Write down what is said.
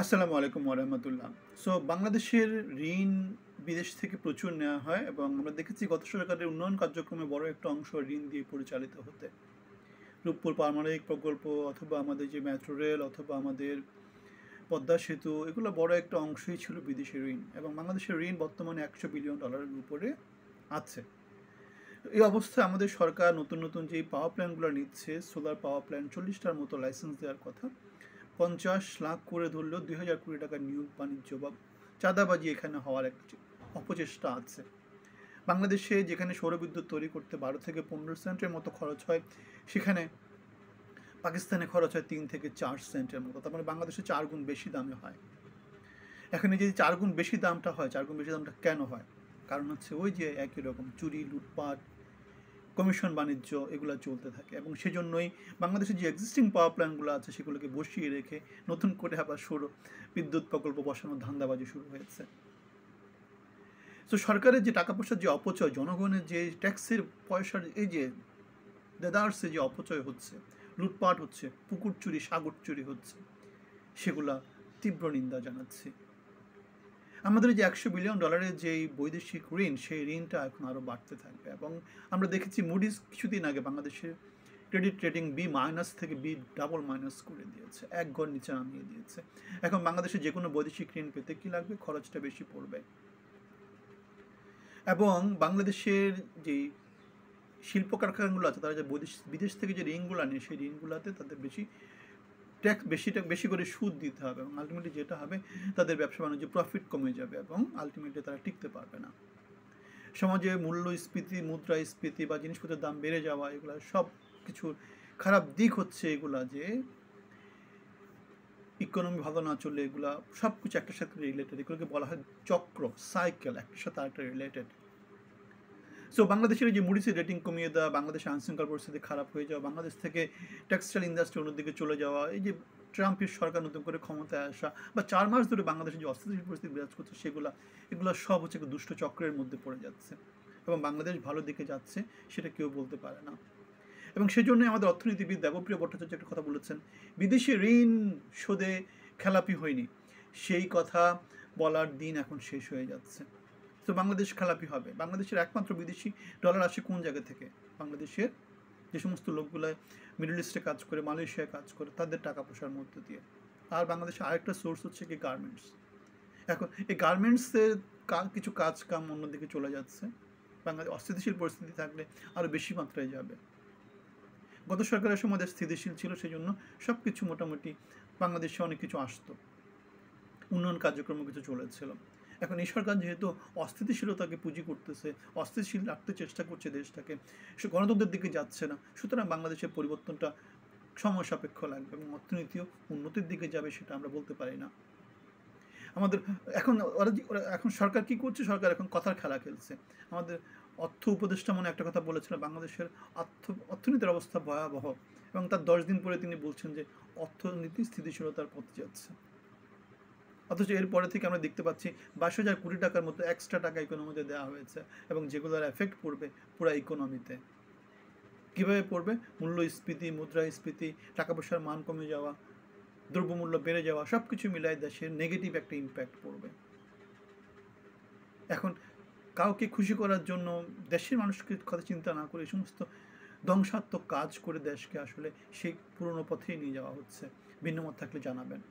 আসসালামু আলাইকুম ওয়া রাহমাতুল্লাহ। বাংলাদেশের ঋণ বিদেশ থেকে প্রচুর নেওয়া হয় এবং আমরা দেখেছি গত সরকারের উন্নয়ন কার্যক্রমে বড় একটা অংশ ঋণ দিয়ে পরিচালিত হতে। রূপপুর পারমাণবিক প্রকল্প অথবা আমাদের যে মেট্রো রেল অথবা আমাদের পদ্মা সেতু এগুলো বড় একটা অংশই ছিল বিদেশি ঋণ এবং বাংলাদেশের ঋণ বর্তমানে $100 বিলিয়ন উপরে আছে। এই অবস্থায় আমাদের সরকার নতুন নতুন যে পাওয়ার প্ল্যান্টগুলো নিচ্ছে, সোলার পাওয়ার প্ল্যান্ট 40টার মতো লাইসেন্স দেওয়ার কথা। 50 লাখ করে ধরলেও 2000 কোটি টাকার নিয়োগ বাণিজ্য বা চাঁদাবাজি এখানে হওয়ার একটা অপচেষ্টা আছে। বাংলাদেশে যেখানে সৌরবিদ্যুৎ তৈরি করতে 12 থেকে 15 সেন্টের মতো খরচ হয়, সেখানে পাকিস্তানে খরচ হয় 3 থেকে 4 সেন্টের মতো। তার মানে বাংলাদেশে 4 গুণ বেশি দামে হয়। এখন এই যে 4 গুণ বেশি দামটা হয়, 4 গুণ বেশি দামটা কেন হয়? কারণ হচ্ছে ওই যে একই রকম চুরি, লুটপাট, কমিশন বাণিজ্য এগুলো চলতে থাকে এবং সেজন্যই বাংলাদেশের যে এক্সিস্টিং পাওয়ার প্ল্যান্টগুলো আছে সেগুলোকে বসিয়ে রেখে নতুন করে আবার সৌর বিদ্যুৎ প্রকল্প বসানোর ধান্দাবাজি শুরু হয়েছে। সরকারের যে টাকা পয়সার যে অপচয়, জনগণের যে ট্যাক্সের পয়সার এই যে দেদারসে যে অপচয় হচ্ছে, লুটপাট হচ্ছে, পুকুর চুরি, সাগর চুরি হচ্ছে, সেগুলা তীব্র নিন্দা জানাচ্ছি। আমাদের যে $100 বিলিয়ন যে বৈদেশিক ঋণ, সেই ঋণটা এখন আরও বাড়তে থাকবে এবং আমরা দেখেছি মুডিস কিছুদিন আগে বাংলাদেশের ক্রেডিট রেটিং B- থেকে B+- করে দিয়েছে, এক গড় নিচে নামিয়ে দিয়েছে। এখন বাংলাদেশে যে কোনো বৈদেশিক ঋণ পেতে কি লাগবে? খরচটা বেশি পড়বে। এবং বাংলাদেশের যে শিল্প কারখানাগুলো আছে, তারা যে বিদেশ থেকে যে ঋণগুলো নেয়, সেই ঋণগুলোতে তাদের ট্যাক্স বেশি করে সুদ দিতে হবে এবং আলটিমেটলি যেটা হবে, তাদের ব্যবসা বাণিজ্য প্রফিট কমে যাবে এবং আলটিমেটলি তারা টিকতে পারবে না। সমাজে মূল্যস্ফীতি, মুদ্রাস্ফীতি বা জিনিসপত্রের দাম বেড়ে যাওয়া, এগুলো সব কিছুর খারাপ দিক হচ্ছে এগুলা যে ইকোনমি ভালো না চললে এগুলা সব কিছু একটার সাথে রিলেটেড। এগুলোকে বলা হয় চক্র, সাইকেল, একটার সাথে আরেকটা রিলেটেড। বাংলাদেশের যে মুডিসের রেটিং কমিয়ে দেওয়া, বাংলাদেশের আইনশৃঙ্খলা পরিস্থিতি খারাপ হয়ে যাওয়া, বাংলাদেশ থেকে টেক্সটাইল ইন্ডাস্ট্রি অন্যদিকে চলে যাওয়া, এই যে ট্রাম্পের সরকার নতুন করে ক্ষমতায় আসা বা 4 মাস ধরে বাংলাদেশের যে অস্থিতিশীল পরিস্থিতি বিরাজ করছে, এগুলো সব হচ্ছে দুষ্ট চক্রের মধ্যে পড়ে যাচ্ছে এবং বাংলাদেশ ভালো দিকে যাচ্ছে সেটা কেউ বলতে পারে না। এবং সেজন্যই আমাদের অর্থনীতিবিদ দেবপ্রিয় ভট্টাচার্য একটা কথা বলেছেন, বিদেশি ঋণ শোধে খেলাপি হয়নি, সেই কথা বলার দিন এখন শেষ হয়ে যাচ্ছে। বাংলাদেশ খেলাপি হবে। বাংলাদেশের একমাত্র বিদেশি ডলার আসে কোন জায়গা থেকে? বাংলাদেশের যে সমস্ত লোকগুলো মিডল ইস্টে কাজ করে, মালয়েশিয়ায় কাজ করে, তাদের টাকা পয়সার মধ্য দিয়ে। আর বাংলাদেশের আরেকটা সোর্স হচ্ছে কি গার্মেন্টস। এখন এই গার্মেন্টসের কিছু কাজ কাম অন্যদিকে চলে যাচ্ছে। বাংলাদেশ অস্থিতিশীল পরিস্থিতি থাকলে আরও বেশি মাত্রায় যাবে। গত সরকারের সময় দেশ স্থিতিশীল ছিল, সেই জন্য সব কিছু মোটামুটি বাংলাদেশে অনেক কিছু আসতো, উন্নয়ন কার্যক্রম কিছু চলেছিল। এখন এই সরকার যেহেতু অস্থিতিশীলতাকে পুঁজি করতেছে, অস্থিতিশীল রাখতে চেষ্টা করছে দেশটাকে, সে গণতন্ত্রের দিকে যাচ্ছে না, সুতরাং বাংলাদেশের পরিবর্তনটা সময় সাপেক্ষ লাগবে এবং অর্থনীতিও উন্নতির দিকে যাবে সেটা আমরা বলতে পারি না। আমাদের এখন সরকার কি করছে? সরকার এখন কথার খেলা খেলছে। আমাদের অর্থ উপদেষ্টা মনে একটা কথা বলেছিল, বাংলাদেশের অর্থনীতির অবস্থা ভয়াবহ এবং তার 10 দিন পরে তিনি বলছেন যে অর্থনীতি স্থিতিশীলতার পথে যাচ্ছে। অথচ এরপরে থেকে আমরা দেখতে পাচ্ছি 22,000 কোটি টাকার মতো এক্সট্রা টাকা ইকোনমিতে দেওয়া হয়েছে এবং যেগুলোর এফেক্ট পড়বে পুরো ইকোনমিতে। কীভাবে পড়বে? মূল্যস্ফীতি, মুদ্রাস্ফীতি, টাকা পয়সার মান কমে যাওয়া, দ্রব্যমূল্য বেড়ে যাওয়া, সব কিছু মিলায় দেশের নেগেটিভ একটা ইম্প্যাক্ট পড়বে। এখন কাউকে খুশি করার জন্য, দেশের মানুষকে কথা চিন্তা না করে এই সমস্ত ধ্বংসাত্মক কাজ করে দেশকে আসলে সেই পুরনো পথেই নিয়ে যাওয়া হচ্ছে। ভিন্নমত থাকলে জানাবেন।